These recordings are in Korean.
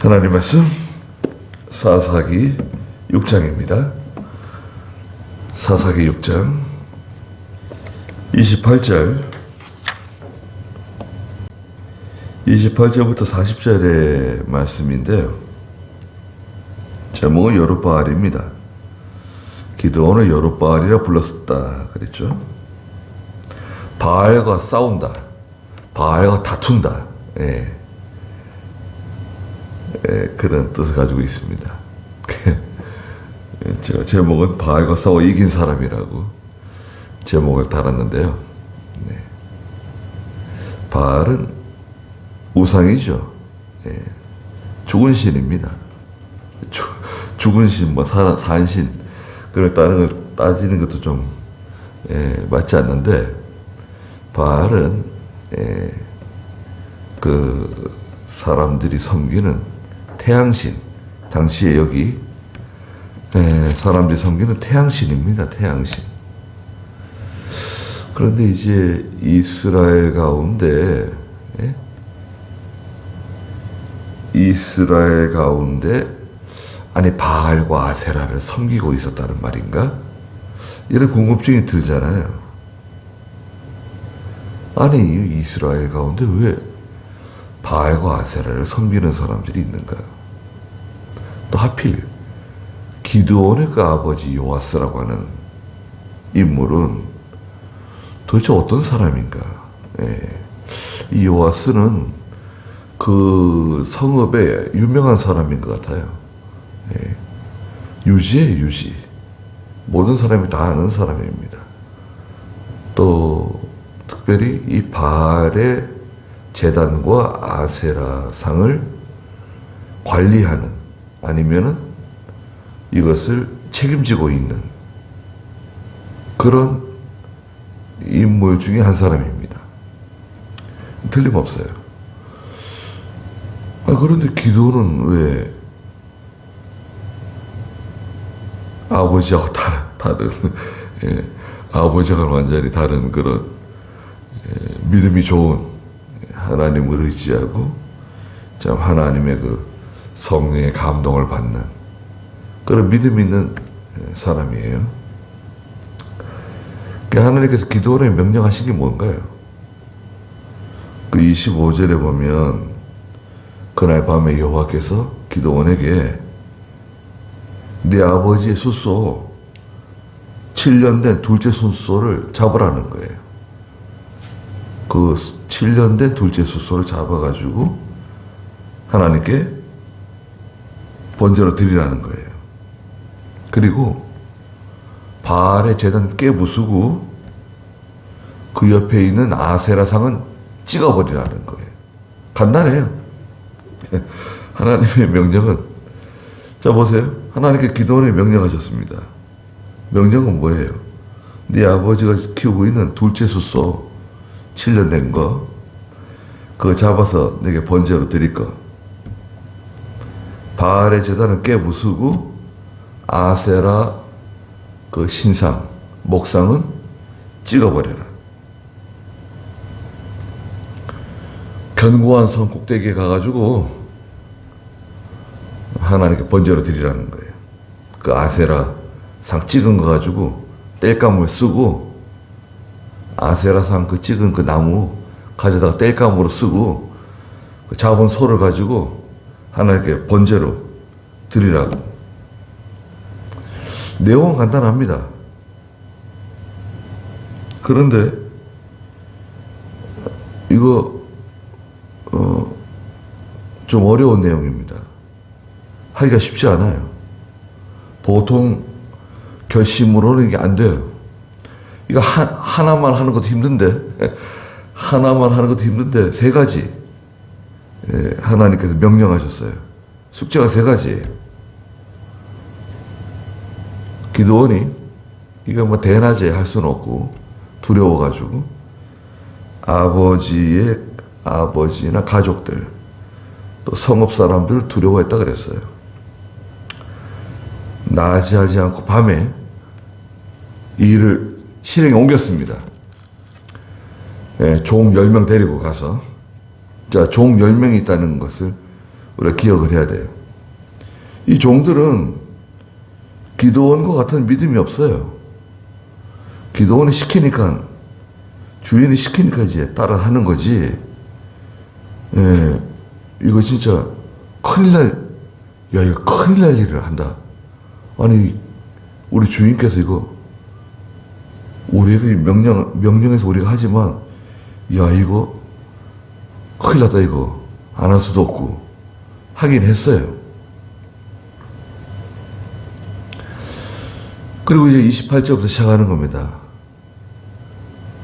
하나님 말씀 사사기 6장입니다. 사사기 6장 28절부터 40절의 말씀인데요. 제목은 여룻바알입니다. 기드온을 여룻바알이라 불렀다 그랬죠. 바알과 싸운다, 바알과 다툰다, 그런 뜻을 가지고 있습니다. 제가 제목은 바알과 싸워 이긴 사람이라고 제목을 달았는데요. 바알은 우상이죠. 죽은 신입니다. 죽은 신, 산 신, 그걸 따지는 것도 좀 맞지 않는데, 바알은 그 사람들이 섬기는 태양신, 당시에 여기 사람들이 섬기는 태양신입니다. 태양신. 그런데 이제 이스라엘 가운데 아니 바알과 아세라를 섬기고 있었다는 말인가? 이런 궁금증이 들잖아요. 아니 이스라엘 가운데 왜 바알과 아세라를 섬기는 사람들이 있는가? 또 하필 기드온의 그 아버지 요아스라고 하는 인물은 도대체 어떤 사람인가? 이 요아스는 그 성읍에 유명한 사람인 것 같아요. 유지예요, 유지. 모든 사람이 다 아는 사람입니다. 또 특별히 이 바알의 제단과 아세라 상을 관리하는, 아니면은 이것을 책임지고 있는 그런 인물 중에 한 사람입니다. 틀림없어요. 그런데 기드온은 왜 아버지하고 다른 아버지가 완전히 다른 그런 믿음이 좋은 하나님을 의지하고 참 하나님의 그 성령의 감동을 받는 그런 믿음 있는 사람이에요. 하나님께서 기드온에 명령하신 게 뭔가요? 그 25절에 보면 그날 밤에 여호와께서 기드온에게 네 아버지의 숫소 7년 된 둘째 숫소를 잡으라는 거예요. 그 7년 된 둘째 숫소를 잡아가지고 하나님께 번제로 드리라는 거예요. 그리고 바알의 제단 깨부수고 그 옆에 있는 아세라상은 찍어버리라는 거예요. 간단해요. 하나님의 명령은, 자 보세요. 하나님께 기드온에 명령하셨습니다. 명령은 뭐예요? 네 아버지가 키우고 있는 둘째 숫소 7년 된 거, 그거 잡아서 내게 번제로 드릴 거. 바알의 제단을 깨부수고 아세라 그 신상, 목상은 찍어버려라. 견고한 성 꼭대기에 가가지고 하나님께 번제로 드리라는 거예요. 그 아세라 상 찍은 거 가지고 땔감을 쓰고, 아세라 상 그 찍은 그 나무 가져다가 땔감으로 쓰고 그 잡은 소를 가지고 하나님께 번제로 드리라고. 내용은 간단합니다. 그런데 이거 좀 어려운 내용입니다. 하기가 쉽지 않아요. 보통 결심으로는 이게 안 돼요. 이거 하나만 하는 것도 힘든데, 세 가지 하나님께서 명령하셨어요. 숙제가 세 가지예요. 기드온이 이거 대낮에 할 수는 없고 두려워가지고 아버지나 가족들, 또 성읍 사람들을 두려워했다 그랬어요. 낮에 하지 않고 밤에 이 일을 실행에 옮겼습니다. 종 10명 데리고 가서, 자, 종 10명이 있다는 것을 우리가 기억을 해야 돼요. 이 종들은 기드온과 같은 믿음이 없어요. 기드온이 시키니까, 주인이 시키니까 이제 따라 하는 거지. 예, 이거 진짜 큰일 이거 큰일 날 일을 한다. 아니, 우리 주인께서 이거, 우리에게 명령해서 우리가 하지만, 야, 이거 큰일 났다, 이거. 안 할 수도 없고. 하긴 했어요. 그리고 이제 28절부터 시작하는 겁니다.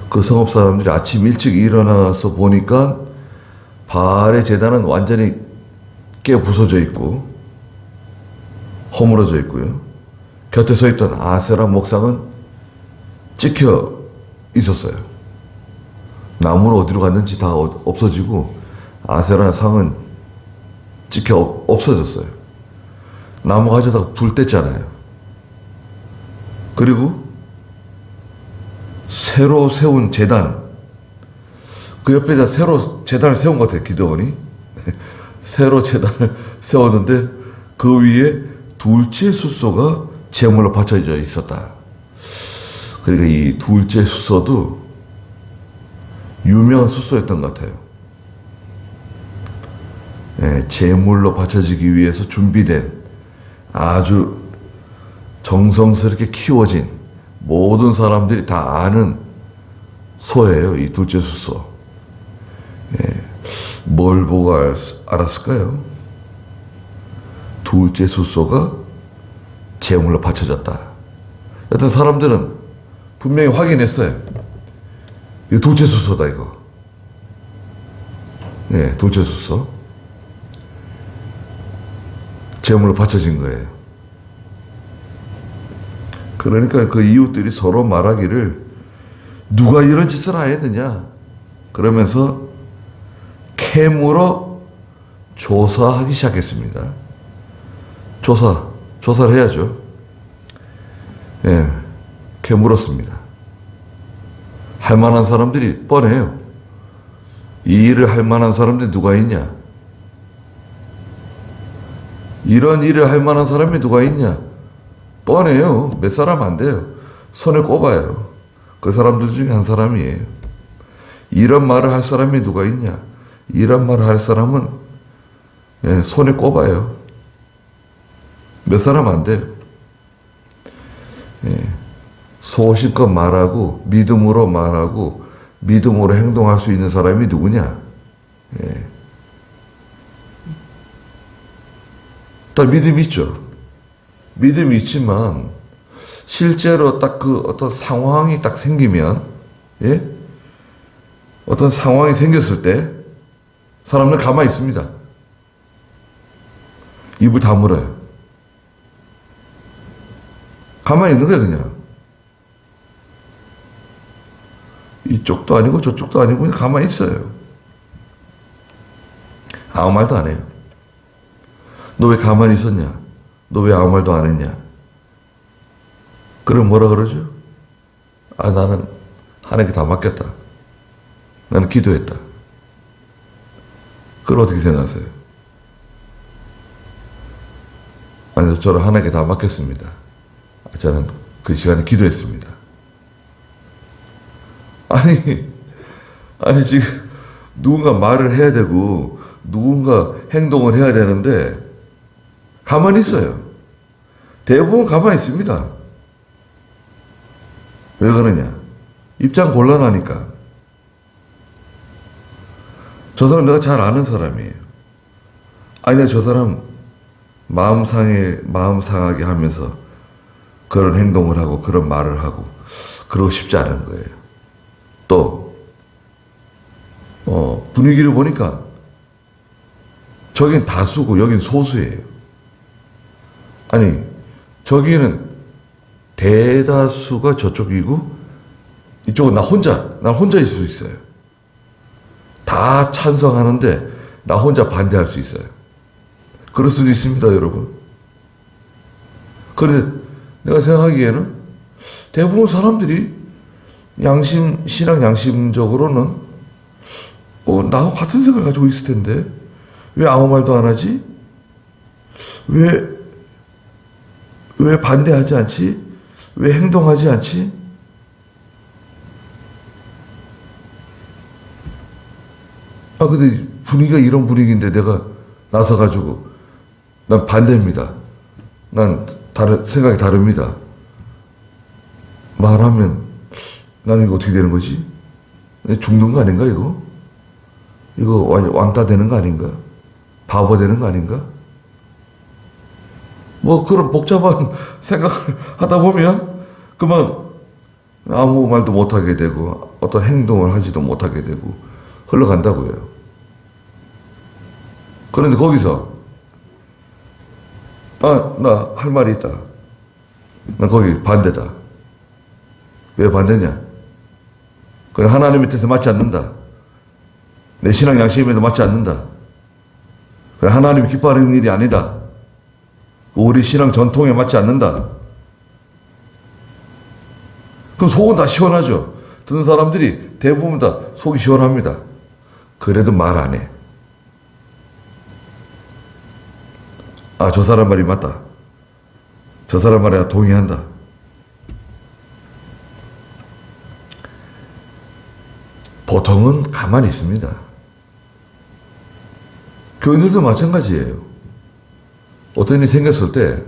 그 성읍 사람들이 아침 일찍 일어나서 보니까 바알의 제단은 완전히 깨 부서져 있고 허물어져 있고요. 곁에 서 있던 아세라 목상은 찍혀 있었어요. 나무는 어디로 갔는지 다 없어지고 아세라 상은 찍혀 없어졌어요. 나무 가져다가 불 뗐잖아요. 그리고 새로 세운 제단, 그 옆에다 새로 제단을 세운 것 같아요, 기드온이. 새로 제단을 세웠는데 그 위에 둘째 숫소가 제물로 받쳐져 있었다. 그러니까 이 둘째 숫소도 유명한 숫소였던 것 같아요. 예, 제물로 바쳐지기 위해서 준비된 아주 정성스럽게 키워진 모든 사람들이 다 아는 소예요. 이 둘째 숫소. 예, 뭘 보고 알았을까요? 둘째 숫소가 제물로 바쳐졌다. 여튼 사람들은 분명히 확인했어요. 이거 둘째 숫소다, 이거. 예, 둘째 숫소. 제물로 바쳐진 거예요. 그러니까 그 이웃들이 서로 말하기를 누가 이런 짓을 하였느냐 그러면서 캐물어 조사하기 시작했습니다. 조사를 해야죠. 예, 캐물었습니다. 할 만한 사람들이 뻔해요. 이 일을 할 만한 사람들이 누가 있냐? 이런 일을 할 만한 사람이 누가 있냐? 뻔해요. 몇 사람 안 돼요. 손에 꼽아요. 그 사람들 중에 한 사람이에요. 이런 말을 할 사람이 누가 있냐? 이런 말을 할 사람은 예, 손에 꼽아요. 몇 사람 안 돼요. 예, 소신껏 말하고 믿음으로 말하고 믿음으로 행동할 수 있는 사람이 누구냐? 예. 다 믿음이 있죠. 믿음이 있지만 실제로 딱 그 어떤 상황이 딱 생기면, 예? 어떤 상황이 생겼을 때 사람들 가만히 있습니다. 입을 다물어요. 가만히 있는 거예요, 그냥. 이쪽도 아니고 저쪽도 아니고 그냥 가만히 있어요. 아무 말도 안 해요. 너 왜 가만히 있었냐? 너 왜 아무 말도 안 했냐? 그럼 뭐라 그러죠? 아, 나는 하나님께 다 맡겼다. 나는 기도했다. 그걸 어떻게 생각하세요? 아니, 저는 하나님께 다 맡겼습니다. 저는 그 시간에 기도했습니다. 아니, 지금 누군가 말을 해야 되고, 누군가 행동을 해야 되는데, 가만히 있어요. 대부분 가만히 있습니다. 왜 그러냐? 입장 곤란하니까. 저 사람 내가 잘 아는 사람이에요. 아니, 내가 저 사람 마음 상하게 하면서 그런 행동을 하고 그런 말을 하고 그러고 싶지 않은 거예요. 또 분위기를 보니까 저긴 다수고 여긴 소수예요. 아니, 저기는 대다수가 저쪽이고 이쪽은 난 혼자 있을 수 있어요. 다 찬성하는데 나 혼자 반대할 수 있어요. 그럴 수도 있습니다, 여러분. 그런데 내가 생각하기에는 대부분 사람들이 신앙 양심적으로는 나하고 같은 생각을 가지고 있을 텐데 왜 아무 말도 안 하지? 왜 반대하지 않지? 왜 행동하지 않지? 근데 분위기가 이런 분위기인데 내가 나서가지고 난 반대입니다. 난 생각이 다릅니다. 말하면 나는 이거 어떻게 되는 거지? 죽는 거 아닌가 이거? 이거 왕따 되는 거 아닌가? 바보 되는 거 아닌가? 뭐 그런 복잡한 생각을 하다 보면 그만 아무 말도 못하게 되고 어떤 행동을 하지도 못하게 되고 흘러간다고요. 그런데 거기서 나 할 말이 있다. 난 거기 반대다. 왜 반대냐? 그래 하나님 밑에서 맞지 않는다. 내 신앙 양심에도 맞지 않는다. 그래 하나님이 기뻐하는 일이 아니다. 우리 신앙 전통에 맞지 않는다. 그럼 속은 다 시원하죠. 듣는 사람들이 대부분 다 속이 시원합니다. 그래도 말 안 해. 저 사람 말이 맞다. 저 사람 말에 동의한다. 보통은 가만히 있습니다. 교인들도 마찬가지예요. 어떤 일이 생겼을 때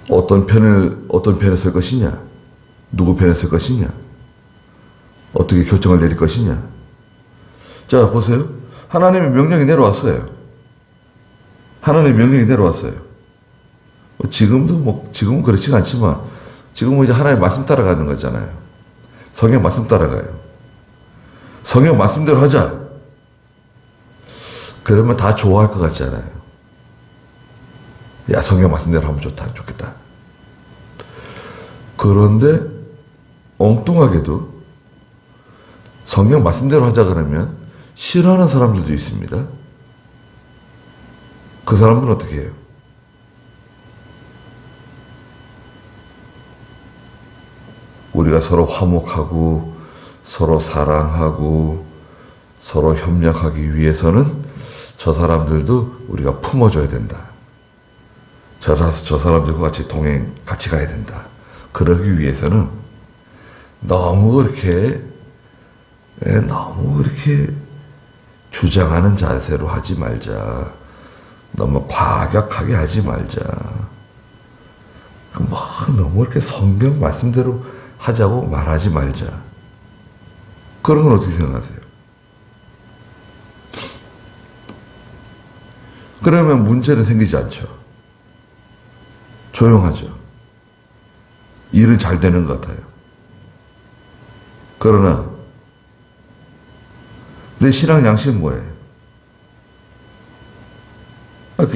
어떤 편에 설 것이냐, 누구 편에 설 것이냐, 어떻게 결정을 내릴 것이냐. 자, 보세요. 하나님의 명령이 내려왔어요. 하나님의 명령이 내려왔어요. 지금은 그렇지가 않지만, 지금은 이제 하나님의 말씀 따라가는 거잖아요. 성경 말씀 따라가요. 성경 말씀대로 하자. 그러면 다 좋아할 것 같잖아요. 야, 성경 말씀대로 하면 좋겠다. 그런데 엉뚱하게도 성경 말씀대로 하자 그러면 싫어하는 사람들도 있습니다. 그 사람들은 어떻게 해요? 우리가 서로 화목하고 서로 사랑하고 서로 협력하기 위해서는 저 사람들도 우리가 품어줘야 된다. 저 사람들과 같이 가야 된다. 그러기 위해서는 너무 이렇게 주장하는 자세로 하지 말자. 너무 과격하게 하지 말자. 너무 이렇게 성경 말씀대로 하자고 말하지 말자. 그런 건 어떻게 생각하세요? 그러면 문제는 생기지 않죠. 조용하죠. 일은 잘 되는 것 같아요. 그러나 내 신앙 양심은 뭐예요?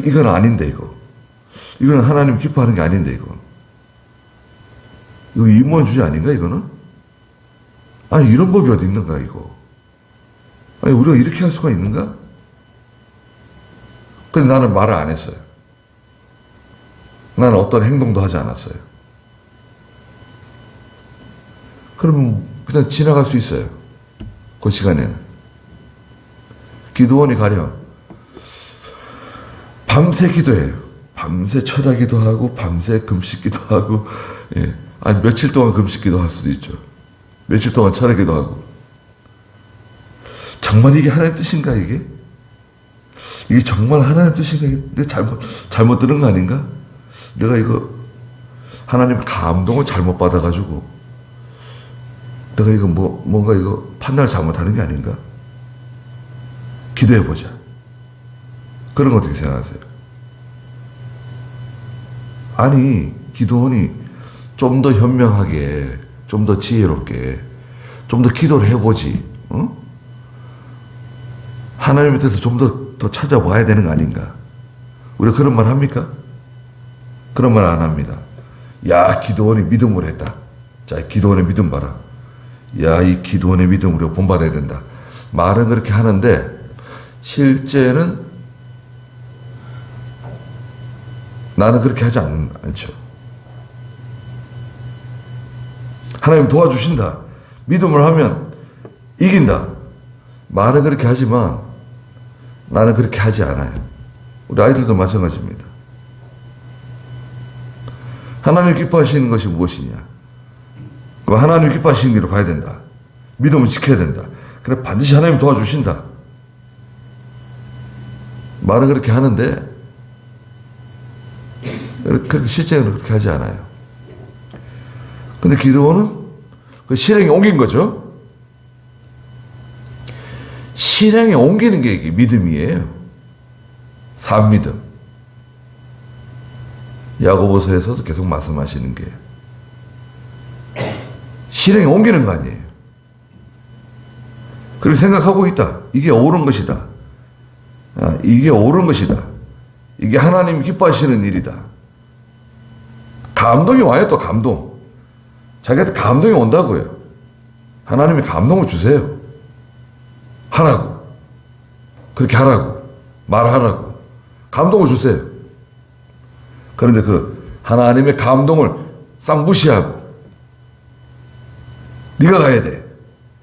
이건 아닌데 이건 하나님 기뻐하는 게 아닌데 이거 인본주의 아닌가 이거는? 이런 법이 어디 있는가 이거? 우리가 이렇게 할 수가 있는가? 근데 나는 말을 안 했어요. 나는 어떤 행동도 하지 않았어요. 그러면 그냥 지나갈 수 있어요. 그 시간에는. 기도원이 가령 밤새 기도해요. 밤새 철야기도 하고 밤새 금식기도 하고 며칠 동안 금식기도 할 수도 있죠. 며칠 동안 철야기도 하고. 정말 이게 하나님 뜻인가 이게? 이게 정말 하나님 뜻인가? 내가 잘못 들은 거 아닌가? 내가 이거 하나님 감동을 잘못 받아가지고 내가 이거 뭔가 이거 판단을 잘못하는 게 아닌가? 기도해보자. 그런 거 어떻게 생각하세요? 기도원이 좀 더 현명하게, 좀 더 지혜롭게, 좀 더 기도를 해보지. 하나님 밑에서 좀 더 찾아봐야 되는 거 아닌가? 우리가 그런 말 합니까? 그런 말 안 합니다. 야, 기도원이 믿음으로 했다. 자, 기도원의 믿음 봐라. 야, 이 기도원의 믿음 우리가 본받아야 된다. 말은 그렇게 하는데 실제는 나는 그렇게 하지 않죠. 하나님 도와주신다. 믿음을 하면 이긴다. 말은 그렇게 하지만 나는 그렇게 하지 않아요. 우리 아이들도 마찬가지입니다. 하나님 기뻐하시는 것이 무엇이냐? 그럼 하나님 기뻐하시는 길로 가야 된다. 믿음을 지켜야 된다. 그래 반드시 하나님 도와주신다. 말은 그렇게 하는데 그렇게 실제는 그렇게 하지 않아요. 근데 기드온은 그 실행에 옮긴 거죠. 실행에 옮기는 게 이게 믿음이에요. 산믿음. 야고보서에서도 계속 말씀하시는 게 실행에 옮기는 거 아니에요. 그리고 생각하고 있다. 이게 옳은 것이다. 이게 옳은 것이다. 이게 하나님이 기뻐하시는 일이다. 감동이 와요. 또 감동. 자기한테 감동이 온다고요. 하나님이 감동을 주세요. 하라고. 그렇게 하라고. 말하라고. 감동을 주세요. 그런데 그 하나님의 감동을 싹 무시하고 네가 가야 돼.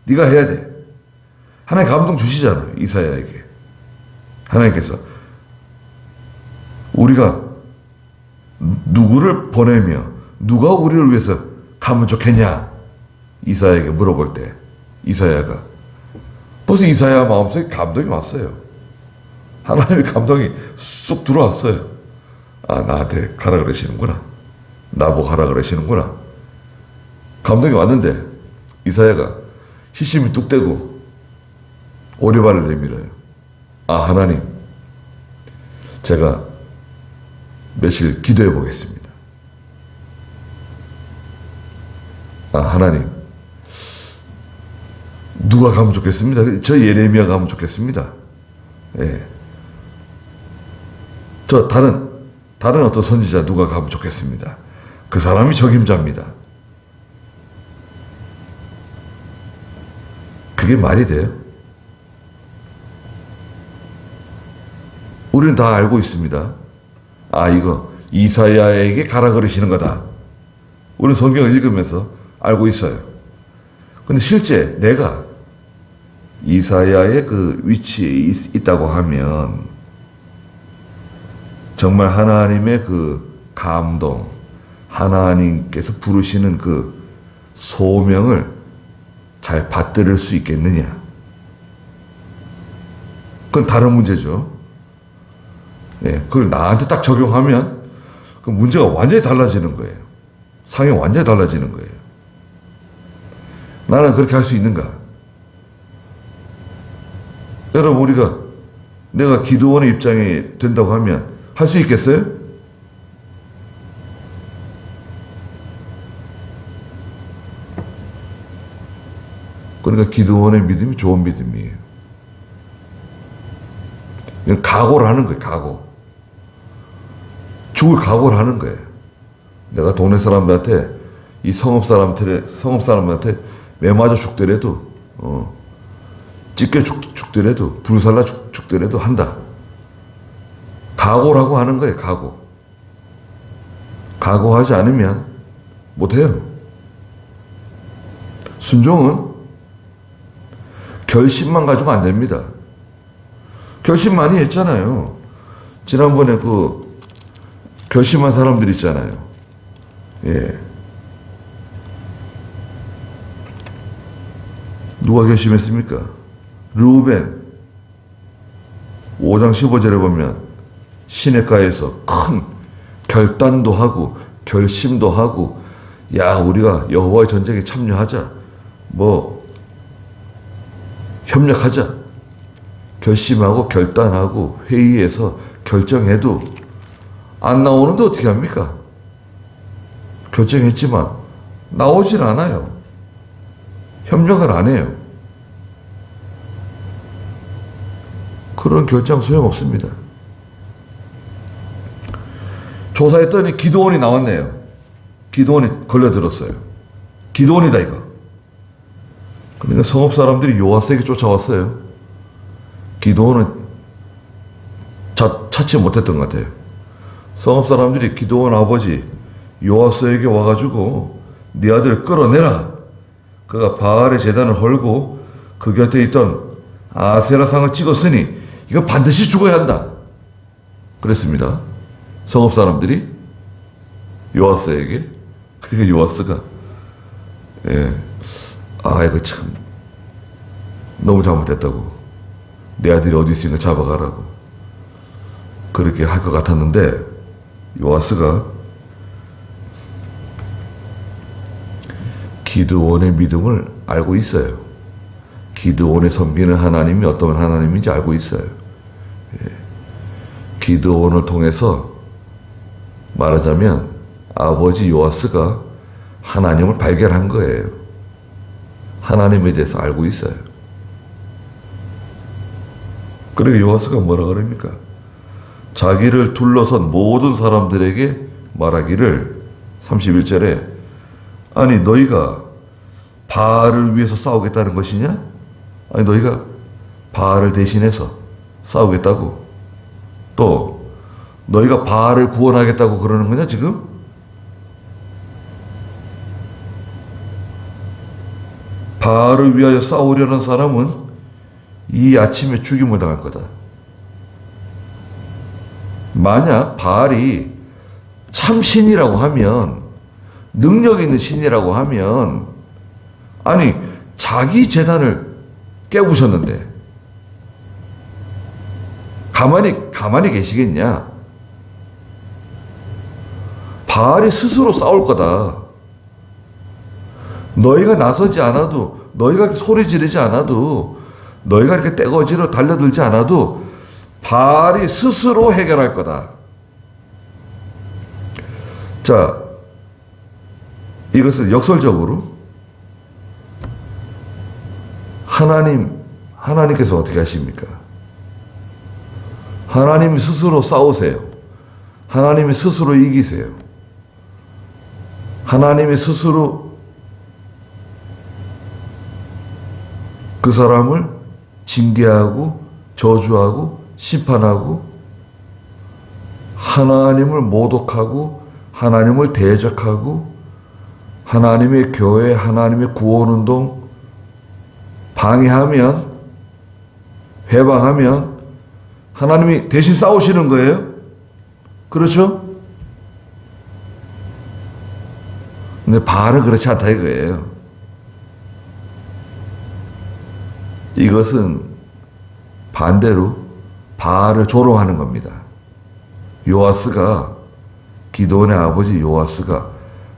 네가 해야 돼. 하나님 감동 주시잖아요. 이사야에게. 하나님께서 우리가 누구를 보내며 누가 우리를 위해서 가면 좋겠냐? 이사야에게 물어볼 때 이사야가 벌써 이사야 마음속에 감동이 왔어요. 하나님의 감동이 쑥 들어왔어요. 아, 나한테 가라 그러시는구나. 나보고 가라 그러시는구나. 감동이 왔는데 이사야가 시심이 뚝 떼고 오리발을 내밀어요. 아, 하나님, 제가 며칠 기도해 보겠습니다. 아, 하나님, 누가 가면 좋겠습니다. 저 예레미야 가면 좋겠습니다. 예. 저 다른 어떤 선지자 누가 가면 좋겠습니다. 그 사람이 적임자입니다. 그게 말이 돼요? 우리는 다 알고 있습니다. 아, 이거 이사야에게 가라 그러시는 거다. 우리는 성경을 읽으면서 알고 있어요. 근데 실제 내가 이사야의 그 위치에 있다고 하면 정말 하나님의 그 감동, 하나님께서 부르시는 그 소명을 잘 받들을 수 있겠느냐? 그건 다른 문제죠. 예, 그걸 나한테 딱 적용하면 그 문제가 완전히 달라지는 거예요. 상황이 완전히 달라지는 거예요. 나는 그렇게 할 수 있는가? 여러분, 내가 기도원의 입장이 된다고 하면 할 수 있겠어요? 그러니까 기도원의 믿음이 좋은 믿음이에요. 이건 각오를 하는 거예요, 각오. 죽을 각오를 하는 거예요. 내가 동네 사람들한테, 이 성읍 사람들한테 매 맞아 죽더라도, 찢겨 죽더라도, 불살라 죽더라도 한다. 각오라고 하는 거예요, 각오. 각오하지 않으면 못해요. 순종은 결심만 가지고 안 됩니다. 결심 많이 했잖아요. 지난번에 그 결심한 사람들 있잖아요. 예. 누가 결심했습니까? 르우벤. 5장 15절에 보면 시냇가에서 큰 결단도 하고 결심도 하고, 야, 우리가 여호와의 전쟁에 참여하자. 협력하자. 결심하고 결단하고 회의해서 결정해도 안 나오는데 어떻게 합니까? 결정했지만 나오질 않아요. 협력을 안 해요. 그런 결정 소용없습니다. 조사했더니 기드온이 나왔네요. 기드온이 걸려들었어요. 기드온이다 이거. 그러니까 성읍 사람들이 요아스에게 쫓아왔어요. 기드온은 찾지 못했던 것 같아요. 성읍 사람들이 기드온 아버지 요아스에게 와가지고 네 아들을 끌어내라. 그가 바알의 제단을 헐고 그 곁에 있던 아세라 상을 찍었으니 이건 반드시 죽어야 한다. 그랬습니다. 성읍 사람들이 요아스에게. 그러니까 요아스가 이거 참 너무 잘못됐다고. 내 아들이 어디 있으니까 잡아가라고. 그렇게 할 것 같았는데 요아스가 기드온의 믿음을 알고 있어요. 기드온의 섬기는 하나님이 어떤 하나님인지 알고 있어요. 기드온을 통해서 말하자면 아버지 요아스가 하나님을 발견한 거예요. 하나님에 대해서 알고 있어요. 그러니까 요아스가 뭐라 그럽니까? 자기를 둘러선 모든 사람들에게 말하기를 31절에 아니 너희가 바알을 위해서 싸우겠다는 것이냐? 아니 너희가 바알을 대신해서 싸우겠다고? 또 너희가 바알을 구원하겠다고 그러는 거냐 지금? 바알을 위하여 싸우려는 사람은 이 아침에 죽임을 당할 거다. 만약 바알이 참 신이라고 하면, 능력 있는 신이라고 하면, 아니 자기 제단을 깨부셨는데 가만히 계시겠냐? 바알이 스스로 싸울 거다. 너희가 나서지 않아도, 너희가 소리 지르지 않아도, 너희가 이렇게 떼거지로 달려들지 않아도 바알이 스스로 해결할 거다. 자, 이것을 역설적으로 하나님께서 어떻게 하십니까? 하나님이 스스로 싸우세요. 하나님이 스스로 이기세요. 하나님이 스스로 그 사람을 징계하고 저주하고 심판하고 하나님을 모독하고 하나님을 대적하고 하나님의 교회, 하나님의 구원운동 방해하면, 회방하면 하나님이 대신 싸우시는 거예요. 그렇죠? 근데 바알은 그렇지 않다 이거예요. 이것은 반대로 바알을 조롱하는 겁니다. 요아스가, 기드온의 아버지 요아스가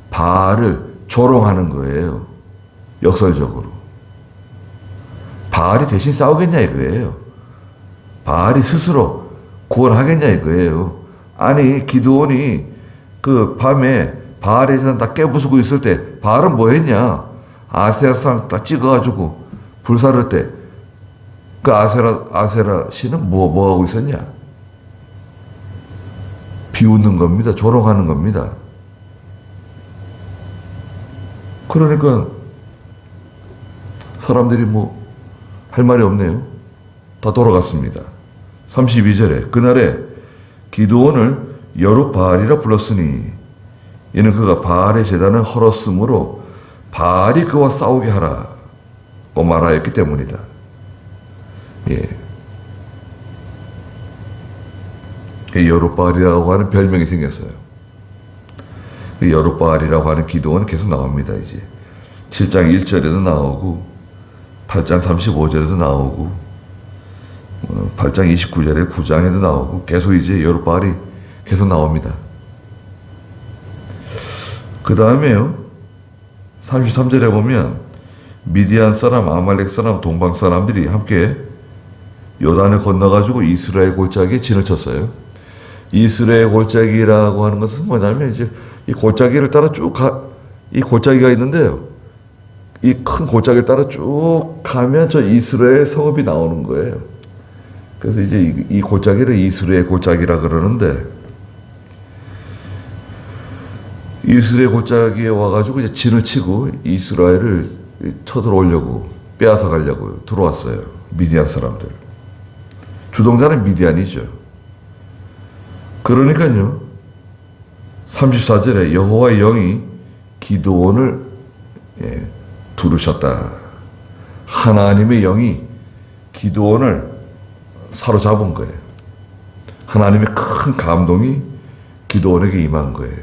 바알을 조롱하는 거예요. 역설적으로. 바알이 대신 싸우겠냐 이거예요. 바알이 스스로 구원하겠냐 이거예요. 아니 기드온이 그 밤에 바알의 제단 다 깨부수고 있을 때 바알은 뭐 했냐? 아세라 상 다 찍어가지고 불사를 때 그 아세라 씨는 뭐 하고 있었냐? 비웃는 겁니다. 조롱하는 겁니다. 그러니까 사람들이 뭐 할 말이 없네요. 다 돌아갔습니다. 32절에 그날에 기드온을 여룻바알이라 불렀으니 이는 그가 바알의 제단을 헐었으므로 바알이 그와 싸우게 하라고 말하였기 때문이다. 여룻바알이라고 하는 별명이 생겼어요. 여룻바알이라고 하는 기드온은 계속 나옵니다. 이제 7장 1절에도 나오고 8장 35절에도 나오고 8장 29절에 9장에도 나오고 계속 이제 여룻바알이 계속 나옵니다. 그 다음에요 33절에 보면 미디안 사람, 아말렉 사람, 동방 사람들이 함께 요단을 건너가지고 이스라엘 골짜기에 진을 쳤어요. 이스라엘 골짜기라고 하는 것은 뭐냐면 이제 이 골짜기를 따라 이 골짜기가 있는데요. 이 큰 골짜기를 따라 쭉 가면 저 이스라엘 성읍이 나오는 거예요. 그래서 이제 이 골짜기를 이스라엘 골짜기라 그러는데 이스라엘 골짜기에 와가지고 이제 진을 치고 이스라엘을 쳐들어오려고 빼앗아 가려고 들어왔어요. 미디안 사람들. 주동자는 미디안이죠. 그러니까요. 34절에 여호와의 영이 기드온을 두르셨다. 하나님의 영이 기드온을 사로잡은 거예요. 하나님의 큰 감동이 기드온에게 임한 거예요.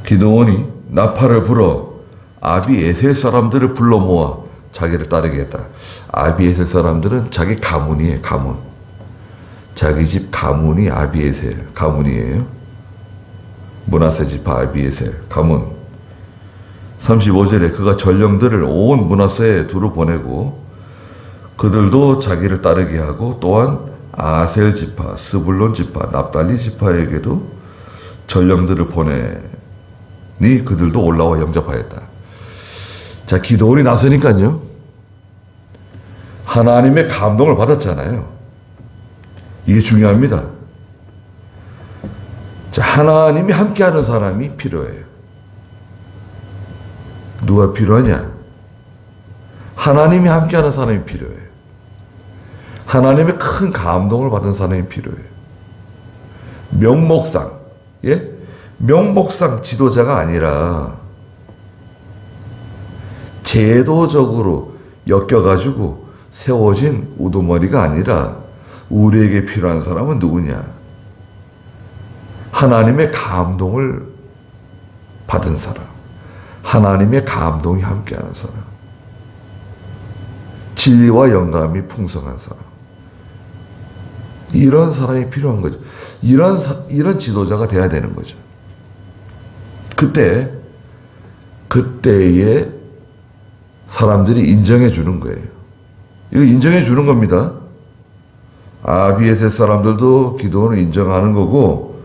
기드온이 나팔을 불어 아비에셀 사람들을 불러 모아 자기를 따르게 했다. 아비에셀 사람들은 자기 가문이에요. 가문. 자기 집 가문이 아비에셀 가문이에요. 므낫세 지파 아비에셀 가문. 35절에 그가 전령들을 온 므낫세에 두루 보내고 그들도 자기를 따르게 하고 또한 아셀 지파, 스불론 지파, 납달리 지파에게도 전령들을 보내니 그들도 올라와 영접하였다. 자, 기드온이 나서니까요. 하나님의 감동을 받았잖아요. 이게 중요합니다. 자, 하나님이 함께하는 사람이 필요해요. 누가 필요하냐? 하나님이 함께하는 사람이 필요해요. 하나님의 큰 감동을 받은 사람이 필요해요. 명목상, 예? 명목상 지도자가 아니라 제도적으로 엮여가지고 세워진 우두머리가 아니라 우리에게 필요한 사람은 누구냐? 하나님의 감동을 받은 사람. 하나님의 감동이 함께하는 사람. 진리와 영감이 풍성한 사람. 이런 사람이 필요한 거죠. 이런 지도자가 돼야 되는 거죠. 그때에 사람들이 인정해 주는 거예요. 이거 인정해 주는 겁니다. 아비에셀 사람들도 기드온을 인정하는 거고,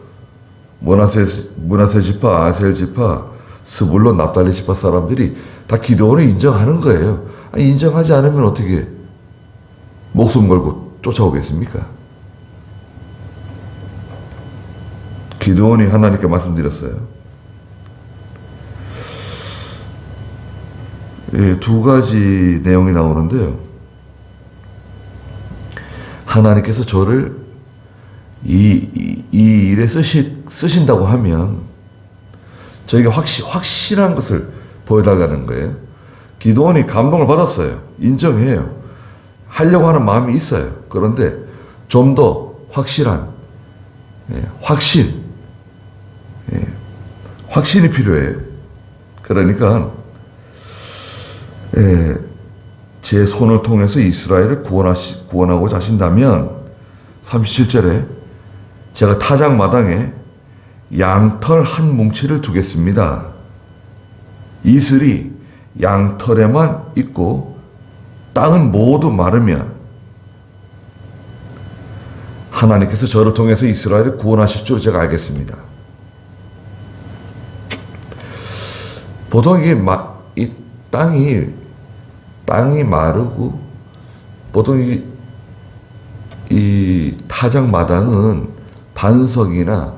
므낫세 지파, 아셀 지파, 스불론, 납달리 지파 사람들이 다 기드온을 인정하는 거예요. 아니, 인정하지 않으면 어떻게 목숨 걸고 쫓아오겠습니까? 기드온이 하나님께 말씀드렸어요. 예, 두 가지 내용이 나오는데요. 하나님께서 저를 이 일에 쓰신다고 하면 저에게 확실한 것을 보여달라는 거예요. 기드온이 감동을 받았어요. 인정해요. 하려고 하는 마음이 있어요. 그런데 좀 더 확실한 확신이 필요해요. 그러니까 제 손을 통해서 이스라엘을 구원하고자 하신다면 37절에 제가 타작 마당에 양털 한 뭉치를 두겠습니다. 이슬이 양털에만 있고 땅은 모두 마르면 하나님께서 저를 통해서 이스라엘을 구원하실 줄 제가 알겠습니다. 보통 이 땅이 마르고 보통 이 타작 마당은 반석이나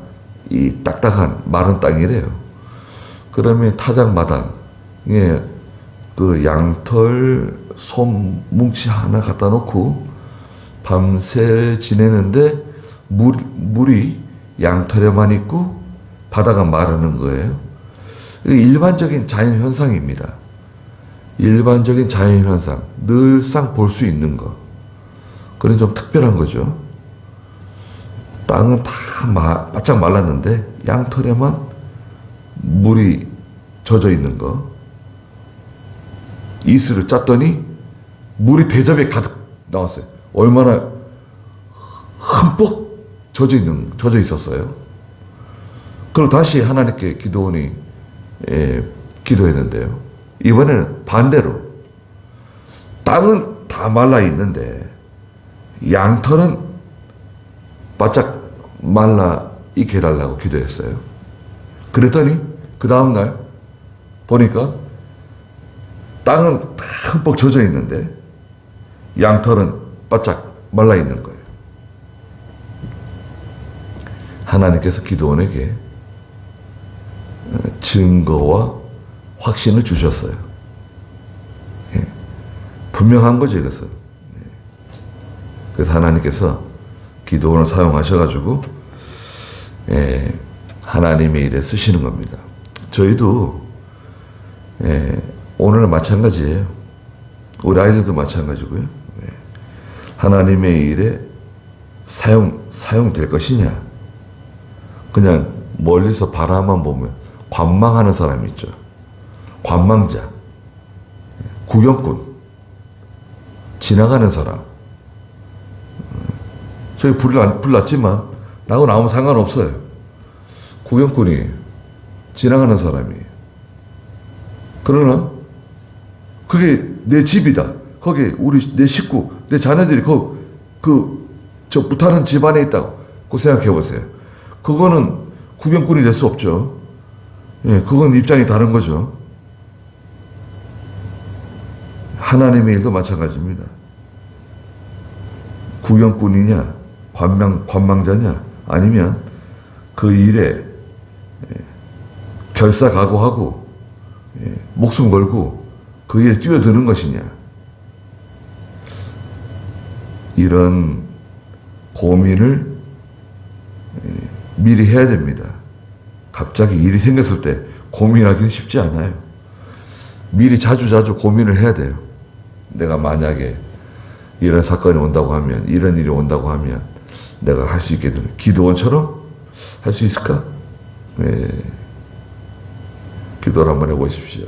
이 딱딱한 마른 땅이래요. 그러면 타작 마당에 그 양털 솜 뭉치 하나 갖다 놓고 밤새 지내는데 물이 양털에만 있고 바다가 마르는 거예요. 일반적인 자연 현상입니다. 일반적인 자연 현상, 늘상 볼 수 있는 거. 그런 좀 특별한 거죠. 땅은 다 바짝 말랐는데 양털에만 물이 젖어 있는 거. 이슬을 짰더니 물이 대접에 가득 나왔어요. 얼마나 흠뻑 젖어 있었어요. 그리고 다시 하나님께 기드온이 기도했는데요. 이번에는 반대로 땅은 다 말라 있는데 양털은 바짝 말라 있게 해달라고 기도했어요. 그랬더니 그 다음날 보니까 땅은 다 흠뻑 젖어 있는데 양털은 바짝 말라 있는 거예요. 하나님께서 기드온에게 증거와 확신을 주셨어요. 예. 분명한 거죠, 이것은. 예. 그래서 하나님께서 기드온을 사용하셔가지고 하나님의 일에 쓰시는 겁니다. 저희도 오늘 마찬가지예요. 우리 아이들도 마찬가지고요. 네. 하나님의 일에 사용될 것이냐. 그냥 멀리서 바라만 보면 관망하는 사람이 있죠. 관망자, 구경꾼, 지나가는 사람. 저희 불났지만 나하고는 아무 상관없어요. 구경꾼이 지나가는 사람이. 그러나 그게 내 집이다. 거기 내 식구, 내 자녀들이 저 못하는 집안에 있다고 생각해 보세요. 그거는 구경꾼이 될 수 없죠. 예, 그건 입장이 다른 거죠. 하나님의 일도 마찬가지입니다. 구경꾼이냐, 관망자냐, 아니면 그 일에 결사각오하고 목숨 걸고 그 일에 뛰어드는 것이냐. 이런 고민을 미리 해야 됩니다. 갑자기 일이 생겼을 때 고민하기는 쉽지 않아요. 미리 자주 고민을 해야 돼요. 내가 만약에 이런 사건이 온다고 하면, 이런 일이 온다고 하면 내가 할 수 있게 되는, 기도원처럼 할 수 있을까? 네. 기도를 한번 해보십시오.